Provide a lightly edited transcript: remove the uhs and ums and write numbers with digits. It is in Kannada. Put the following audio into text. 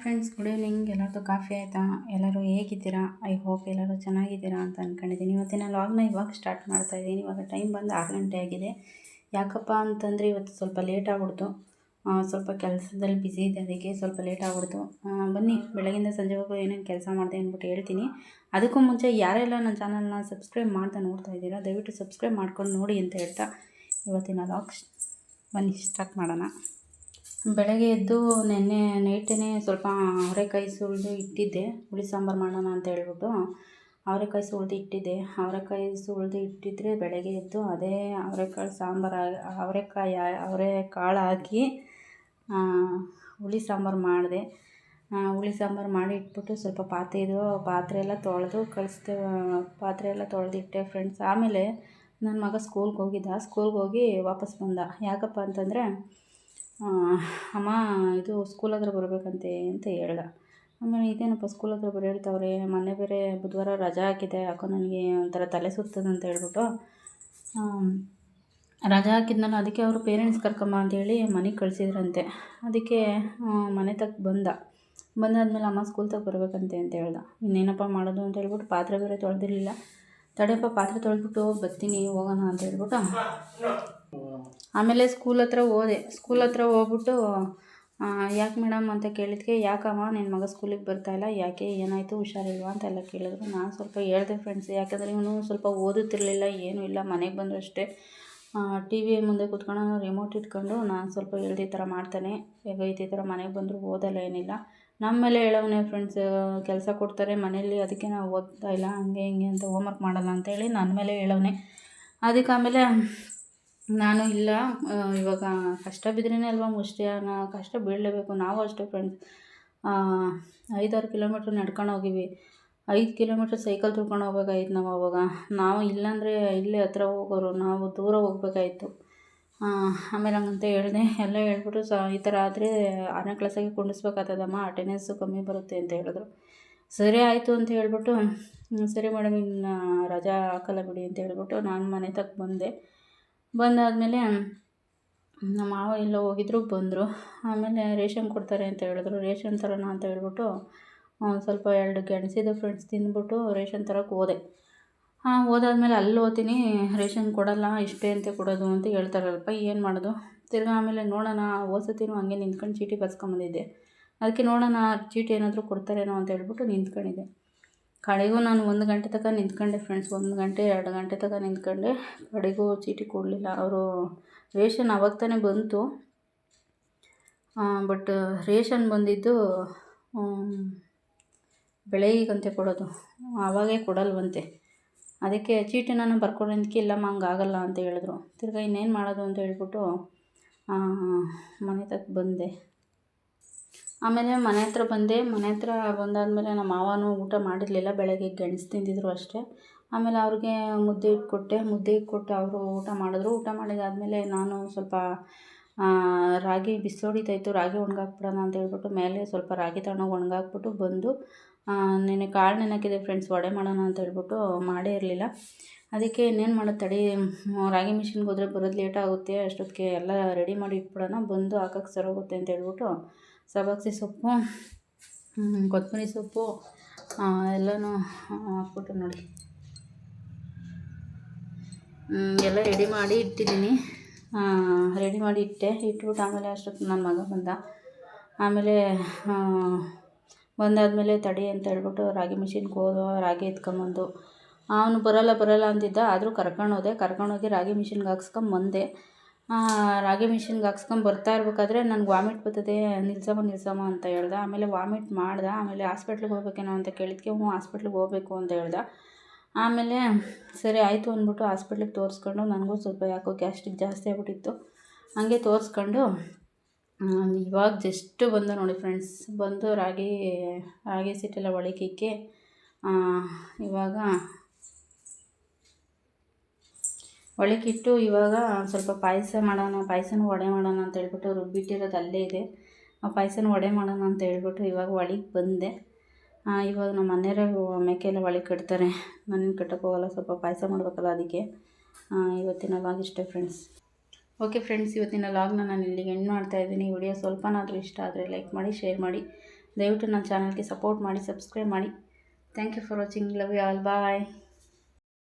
Friends, good evening. ಎಲ್ಲರದ್ದು ಕಾಫಿ ಆಯಿತಾ? ಎಲ್ಲರೂ ಹೇಗಿದ್ದೀರಾ? ಐ ಹೋಪ್ ಎಲ್ಲರೂ ಚೆನ್ನಾಗಿದ್ದೀರಾ ಅಂತ ಅಂದ್ಕೊಂಡಿದ್ದೀನಿ. ಇವತ್ತಿನ ಲಾಗ್ನ ಇವಾಗ ಸ್ಟಾರ್ಟ್ ಮಾಡ್ತಾಯಿದ್ದೀನಿ. ಇವಾಗ ಟೈಮ್ ಬಂದು 6 ಗಂಟೆ ಆಗಿದೆ. ಯಾಕಪ್ಪ ಅಂತಂದರೆ ಇವತ್ತು ಸ್ವಲ್ಪ ಲೇಟ್ ಆಗ್ಬಿಡ್ತು. ಸ್ವಲ್ಪ ಕೆಲಸದಲ್ಲಿ ಬ್ಯುಸಿ ಇದೆ, ಅದಕ್ಕೆ ಸ್ವಲ್ಪ ಲೇಟ್ ಆಗ್ಬಿಡ್ತು. ಬನ್ನಿ, ಬೆಳಗಿಂದ ಸಂಜೆವರೆಗೂ ಏನೇನು ಕೆಲಸ ಮಾಡಿದೆ ಅಂದ್ಬಿಟ್ಟು ಹೇಳ್ತೀನಿ. ಅದಕ್ಕೂ ಮುಂಚೆ ಯಾರೆಲ್ಲ ನನ್ನ ಚಾನಲ್ನ ಸಬ್ಸ್ಕ್ರೈಬ್ ಮಾಡ್ತಾ ನೋಡ್ತಾ ಇದ್ದೀರಾ, ದಯವಿಟ್ಟು ಸಬ್ಸ್ಕ್ರೈಬ್ ಮಾಡ್ಕೊಂಡು ನೋಡಿ ಅಂತ ಹೇಳ್ತಾ ಇವತ್ತಿನ ಲಾಗ್ ಬನ್ನಿ ಸ್ಟಾರ್ಟ್ ಮಾಡೋಣ. ಬೆಳಗ್ಗೆ ಎದ್ದು ನೆನ್ನೆ ನೈಟೇ ಸ್ವಲ್ಪ ಅವರೆಕಾಯಿ ಸುಲಿದು ಇಟ್ಟಿದ್ದೆ, ಹುಳಿ ಸಾಂಬಾರು ಮಾಡೋಣ ಅಂತ ಹೇಳ್ಬಿಟ್ಟು ಅವರೆಕಾಯಿ ಸುಲಿದು ಇಟ್ಟಿದ್ದೆ. ಅವರೆಕಾಯಿ ಸುಲಿದು ಇಟ್ಟಿದ್ರೆ ಬೆಳಗ್ಗೆ ಎದ್ದು ಅದೇ ಅವರೆಕಾಳು ಸಾಂಬಾರು ಅವರೆಕಾಳು ಹಾಕಿ ಹುಳಿ ಸಾಂಬಾರು ಮಾಡಿದೆ. ಹುಳಿ ಸಾಂಬಾರು ಮಾಡಿ ಇಟ್ಬಿಟ್ಟು ಸ್ವಲ್ಪ ಪಾತ್ರೆ ಎಲ್ಲ ತೊಳೆದು ಪಾತ್ರೆ ಎಲ್ಲ ತೊಳೆದಿಟ್ಟೆ ಫ್ರೆಂಡ್ಸ್. ಆಮೇಲೆ ನನ್ನ ಮಗ ಸ್ಕೂಲ್ಗೆ ಹೋಗಿ ವಾಪಸ್ ಬಂದ. ಯಾಕಪ್ಪ ಅಂತಂದರೆ ಅಮ್ಮ ಇದು ಸ್ಕೂಲ್ ಹತ್ರ ಬರಬೇಕಂತೆ ಅಂತ ಹೇಳ್ದ. ಆಮೇಲೆ ಇದೇನಪ್ಪ ಸ್ಕೂಲ್ ಹತ್ರ ಹೇಳ್ತವ್ರೆ, ಮೊನ್ನೆ ಬೇರೆ ಬುಧವಾರ ರಜಾ ಹಾಕಿದ್ದೆ, ಯಾಕೋ ನನಗೆ ಒಂಥರ ತಲೆ ಸುತ್ತದಂತ ಹೇಳ್ಬಿಟ್ಟು ರಜಾ ಹಾಕಿದ್ನಲ್ಲ, ಅದಕ್ಕೆ ಅವರು ಪೇರೆಂಟ್ಸ್ ಕರ್ಕೊಂಬ ಅಂತೇಳಿ ಮನೆಗೆ ಕಳಿಸಿದ್ರಂತೆ. ಅದಕ್ಕೆ ಮನೆ ತಕ್ಕ ಬಂದಾದ್ಮೇಲೆ ಅಮ್ಮ ಸ್ಕೂಲ್ ತಕ್ಕ ಬರಬೇಕಂತೆ ಅಂತ ಹೇಳ್ದ. ಇನ್ನೇನಪ್ಪ ಮಾಡೋದು ಅಂತ ಹೇಳ್ಬಿಟ್ಟು ಪಾತ್ರೆ ಬೇರೆ ತೊಳೆದಿರಲಿಲ್ಲ. ತಡೆಯಪ್ಪ ಪಾತ್ರೆ ತೊಳೆದ್ಬಿಟ್ಟು ಬರ್ತೀನಿ, ಹೋಗೋಣ ಅಂತ ಹೇಳ್ಬಿಟ್ಟು ಆಮೇಲೆ ಸ್ಕೂಲ್ ಹತ್ರ ಹೋಗ್ಬಿಟ್ಟು ಯಾಕೆ ಮೇಡಮ್ ಅಂತ ಕೇಳಿದ್ಕೆ, ಯಾಕಮ್ಮ ನಿನ್ನ ಮಗ ಸ್ಕೂಲಿಗೆ ಬರ್ತಾಯಿಲ್ಲ, ಯಾಕೆ ಏನಾಯಿತು, ಹುಷಾರಿಲ್ವಾ ಅಂತೆಲ್ಲ ಕೇಳಿದ್ರು. ನಾನು ಸ್ವಲ್ಪ ಹೇಳಿದೆ ಫ್ರೆಂಡ್ಸ್, ಯಾಕಂದರೆ ಇವನು ಸ್ವಲ್ಪ ಓದುತ್ತಿರಲಿಲ್ಲ, ಏನೂ ಇಲ್ಲ, ಮನೆಗೆ ಬಂದರೂ ಅಷ್ಟೇ ಟಿ ವಿ ಮುಂದೆ ಕೂತ್ಕೊಂಡು ರಿಮೋಟ್ ಇಟ್ಕೊಂಡು ನಾನು ಸ್ವಲ್ಪ ಹೇಳ್ದೆ ಈ ಥರ ಮಾಡ್ತಾನೆ, ಈ ಥರ ಮನೆಗೆ ಬಂದರೂ ಓದಲ್ಲ, ಏನಿಲ್ಲ. ನಮ್ಮ ಮೇಲೆ ಹೇಳೋನೆ ಫ್ರೆಂಡ್ಸ್, ಕೆಲಸ ಕೊಡ್ತಾರೆ ಮನೇಲಿ, ಅದಕ್ಕೆ ನಾವು ಓದ್ತಾ ಇಲ್ಲ, ಹಂಗೆ ಹಿಂಗೆ ಅಂತ ಹೋಮ್ವರ್ಕ್ ಮಾಡಲ್ಲ ಅಂತೇಳಿ ನನ್ನ ಮೇಲೆ ಹೇಳೋನೆ. ಅದಕ್ಕೆ ಆಮೇಲೆ ನಾನು ಇಲ್ಲ, ಇವಾಗ ಕಷ್ಟ ಬಿದ್ರೇ ಅಲ್ವಾ ಕಷ್ಟ ಬೀಳಲೇಬೇಕು. ನಾವು ಅಷ್ಟೇ ಫ್ರೆಂಡ್ಸ್, 5-6 ಕಿಲೋಮೀಟ್ರ್ ನಡ್ಕೊಂಡು ಹೋಗಿವಿ, 5 ಕಿಲೋಮೀಟ್ರ್ ಸೈಕಲ್ ತುಳ್ಕೊಂಡು ಹೋಗ್ಬೇಕಾಯ್ತು ನಾವು. ಅವಾಗ ನಾವು ಇಲ್ಲಾಂದರೆ ಇಲ್ಲೇ ಹತ್ರ ಹೋಗೋರು, ನಾವು ದೂರ ಹೋಗ್ಬೇಕಾಯ್ತು. ಆಮೇಲೆ ಹಂಗಂತ ಹೇಳಿದೆ, ಎಲ್ಲ ಹೇಳ್ಬಿಟ್ಟು ಈ ಥರ ಆದರೆ 6ನೇ ಕ್ಲಾಸಾಗೆ ಕುಂಡಿಸ್ಬೇಕಾಗ್ತದಮ್ಮ, ಅಟೆಂಡೆನ್ಸು ಕಮ್ಮಿ ಬರುತ್ತೆ ಅಂತ ಹೇಳಿದ್ರು. ಸರಿ ಆಯಿತು ಅಂತ ಹೇಳ್ಬಿಟ್ಟು, ಸರಿ ಮೇಡಮ್ ಇನ್ನು ರಜಾ ಹಾಕಲ್ಲ ಬಿಡಿ ಅಂತ ಹೇಳ್ಬಿಟ್ಟು ನಾನು ಮನೆ ತಕ್ಕ ಬಂದಾದಮೇಲೆ ನಮ್ಮ ಮಾವ ಎಲ್ಲೋ ಹೋಗಿದ್ರು, ಬಂದರು. ಆಮೇಲೆ ರೇಷನ್ ಕೊಡ್ತಾರೆ ಅಂತ ಹೇಳಿದ್ರು, ರೇಷನ್ ತರೋಣ ಅಂತ ಹೇಳ್ಬಿಟ್ಟು ಸ್ವಲ್ಪ 2 ಗೆಣಸಿದೆ ಫ್ರೆಂಡ್ಸ್, ತಿಂದ್ಬಿಟ್ಟು ರೇಷನ್ ತರೋಕ್ಕೆ ಹೋದೆ. ಹೋದಾದ್ಮೇಲೆ ಅಲ್ಲಿ ಹೋಗ್ತೀನಿ, ರೇಷನ್ ಕೊಡಲ್ಲ, ಇಷ್ಟೇ ಅಂತ ಕೊಡೋದು ಅಂತ ಹೇಳ್ತಾರಲ್ಪ, ಏನು ಮಾಡೋದು. ತಿರ್ಗಿ ಆಮೇಲೆ ನೋಡೋಣ, ಹೋದ್ಸತಿನೂ ಹಂಗೆ ನಿಂತ್ಕೊಂಡು ಚೀಟಿ ಬರ್ಸ್ಕೊಂಬಂದಿದ್ದೆ, ಅದಕ್ಕೆ ನೋಡೋಣ ಚೀಟಿ ಏನಾದರೂ ಕೊಡ್ತಾರೇನೋ ಅಂತ ಹೇಳ್ಬಿಟ್ಟು ನಿಂತ್ಕೊಂಡಿದ್ದೆ. ಕಡೆಗೂ ನಾನು 1 ಗಂಟೆ ತನಕ ನಿಂತ್ಕೊಂಡೆ ಫ್ರೆಂಡ್ಸ್, 1 ಗಂಟೆ 2 ಗಂಟೆ ತನಕ ನಿಂತ್ಕೊಂಡೆ. ಕಡೆಗೂ ಚೀಟಿ ಕೊಡಲಿಲ್ಲ ಅವರು. ರೇಷನ್ ಅವಾಗ ತಾನೇ ಬಂತು, ಬಟ್ ರೇಷನ್ ಬಂದಿದ್ದು ಬೆಳಗ್ಗೆಗಂತೆ ಕೊಡೋದು, ಆವಾಗೇ ಕೊಡಲ್ವಂತೆ. ಅದಕ್ಕೆ ಚೀಟಿ ನಾನು ಬರ್ಕೊಡೋದಕ್ಕೆ ಇಲ್ಲಮ್ಮ ಹಂಗಾಗಲ್ಲ ಅಂತ ಹೇಳಿದ್ರು. ತಿರ್ಗಿ ಇನ್ನೇನು ಮಾಡೋದು ಅಂತ ಹೇಳ್ಬಿಟ್ಟು ಮನೆ ತಕ್ಕ ಬಂದೆ. ಆಮೇಲೆ ಮನೆ ಹತ್ರ ಬಂದಾದಮೇಲೆ ನಮ್ಮ ಮಾವನೂ ಊಟ ಮಾಡಿರಲಿಲ್ಲ, ಬೆಳಗ್ಗೆ ಗೆಣಸು ತಿಂದಿದ್ರು ಅಷ್ಟೇ. ಆಮೇಲೆ ಅವ್ರಿಗೆ ಮುದ್ದೆ ಇಟ್ಕೊಟ್ಟೆ, ಅವರು ಊಟ ಮಾಡಿದ್ರು. ಊಟ ಮಾಡಿದಾದಮೇಲೆ ನಾನು ಸ್ವಲ್ಪ ರಾಗಿ ಬಿಸಿಲೊಡಿತಾಯಿತ್ತು, ರಾಗಿ ಒಣಗಾಕ್ಬಿಡೋಣ ಅಂತ ಹೇಳ್ಬಿಟ್ಟು ಮೇಲೆ ಸ್ವಲ್ಪ ರಾಗಿ ತಗೊಂಡೋಗಿ ಒಣಗಾಕ್ಬಿಟ್ಟು ಬಂದು ನೆನೆ ಕಾಳು ನೆನಕಿದೆ ಫ್ರೆಂಡ್ಸ್, ವಡೆ ಮಾಡೋಣ ಅಂತ ಹೇಳ್ಬಿಟ್ಟು ಮಾಡೇ ಇರಲಿಲ್ಲ. ಅದಕ್ಕೆ ಇನ್ನೇನು ಮಾಡೋದು ತಡಿ, ರಾಗಿ ಮಿಷಿನ್ಗೆ ಹೋದರೆ ಬರೋದು ಲೇಟ್ ಆಗುತ್ತೆ, ಅಷ್ಟೊತ್ತಿಗೆ ಎಲ್ಲ ರೆಡಿ ಮಾಡಿ ಇಟ್ಬಿಡೋಣ, ಬಂದು ಹಾಕೋಕ್ಕೆ ಸರೋಗುತ್ತೆ ಅಂತ ಹೇಳ್ಬಿಟ್ಟು ಸಬ್ಬಕ್ಕಿ ಸೊಪ್ಪು, ಕೊತ್ತಂಬರಿ ಸೊಪ್ಪು ಎಲ್ಲನೂ ಹಾಕ್ಬಿಟ್ಟು ನೋಡಿ ಎಲ್ಲ ರೆಡಿ ಮಾಡಿ ಇಟ್ಟಿದ್ದೀನಿ. ಇಟ್ಬಿಟ್ಟು ಆಮೇಲೆ ಅಷ್ಟೊತ್ತು ನನ್ನ ಮಗ ಬಂದ. ಆಮೇಲೆ ಬಂದಾದಮೇಲೆ ತಡಿ ಅಂತ ಹೇಳ್ಬಿಟ್ಟು ರಾಗಿ ಮಿಷಿನ್ಗೆ ಹೋದೋ, ರಾಗಿ ಎತ್ಕೊಂಬಂದು ಅವನು ಬರಲ್ಲ ಅಂತಿದ್ದ, ಆದರೂ ಕರ್ಕೊಂಡೋಗಿ ರಾಗಿ ಮಿಷಿನ್ಗೆ ಹಾಕ್ಸ್ಕೊಂಬಂದೆ. ರಾಗಿ ಮಿಷಿನ್ಗೆ ಬರ್ತಾ ಇರ್ಬೇಕಾದ್ರೆ ನನಗೆ ವಾಮಿಟ್ ಬರ್ತದೆ, ನಿಲ್ಸಮ್ಮ ಅಂತ ಹೇಳ್ದೆ. ಆಮೇಲೆ ವಾಮಿಟ್ ಮಾಡ್ದೆ. ಆಮೇಲೆ ಹಾಸ್ಪಿಟ್ಲಿಗೆ ಹೋಗ್ಬೇಕೇನೋ ಅಂತ ಕೇಳಿದ್ಕೆ, ಹಾಸ್ಪಿಟ್ಲಿಗೆ ಹೋಗಬೇಕು ಅಂತ ಹೇಳ್ದೆ. ಆಮೇಲೆ ಸರಿ ಆಯಿತು ಅಂದ್ಬಿಟ್ಟು ಹಾಸ್ಪಿಟ್ಲಿಗೆ ತೋರಿಸ್ಕೊಂಡು, ನನಗೂ ಸ್ವಲ್ಪ ಯಾಕೋ ಗ್ಯಾಸ್ಟ್ರಿಕ್ ಜಾಸ್ತಿ ಆಗ್ಬಿಟ್ಟಿತ್ತು, ಹಂಗೆ ತೋರಿಸ್ಕೊಂಡು ಇವಾಗ ಜಸ್ಟ್ ಬಂದು ನೋಡಿ ಫ್ರೆಂಡ್ಸ್, ಬಂದು ರಾಗಿ ಸಿಟ್ಟೆಲ್ಲ ಒಳಗಿಕ್ಕಿ ಇವಾಗ ಒಳಗಿಟ್ಟು ಇವಾಗ ಸ್ವಲ್ಪ ಪಾಯಸನೂ ವಡೆ ಮಾಡೋಣ ಅಂತ ಹೇಳ್ಬಿಟ್ಟು ರುಬ್ಬಿಟ್ಟಿರೋದು ಅಲ್ಲೇ ಇದೆ, ಪಾಯಸನೂ ವಡೆ ಮಾಡೋಣ ಅಂತ ಹೇಳ್ಬಿಟ್ಟು ಇವಾಗ ಒಳಗೆ ಬಂದೆ. ಇವಾಗ ನಮ್ಮ ಮನೆಯವರು ಮೇಕೆಲ್ಲ ಒಳಗೆ ಕಟ್ತಾರೆ, ನಾನೇನು ಕಟ್ಟಕ್ಕೆ ಹೋಗಲ್ಲ, ಸ್ವಲ್ಪ ಪಾಯಸ ಮಾಡಬೇಕಲ್ಲ, ಅದಕ್ಕೆ ಇವತ್ತಿನ ಲಾಗ್ ಇಷ್ಟೇ ಫ್ರೆಂಡ್ಸ್. ಓಕೆ ಫ್ರೆಂಡ್ಸ್, ಇವತ್ತಿನ ಲಾಗ್ನ ನಾನು ಇಲ್ಲಿಗೆ ಎಂಡ್ ಮಾಡ್ತಾಯಿದ್ದೀನಿ. ವಿಡಿಯೋ ಸ್ವಲ್ಪನಾದರೂ ಇಷ್ಟ ಆದರೆ ಲೈಕ್ ಮಾಡಿ, ಶೇರ್ ಮಾಡಿ, ದಯವಿಟ್ಟು ನನ್ನ ಚಾನಲ್ಗೆ ಸಪೋರ್ಟ್ ಮಾಡಿ, ಸಬ್ಸ್ಕ್ರೈಬ್ ಮಾಡಿ. Thank you for watching. Love you all. Bye.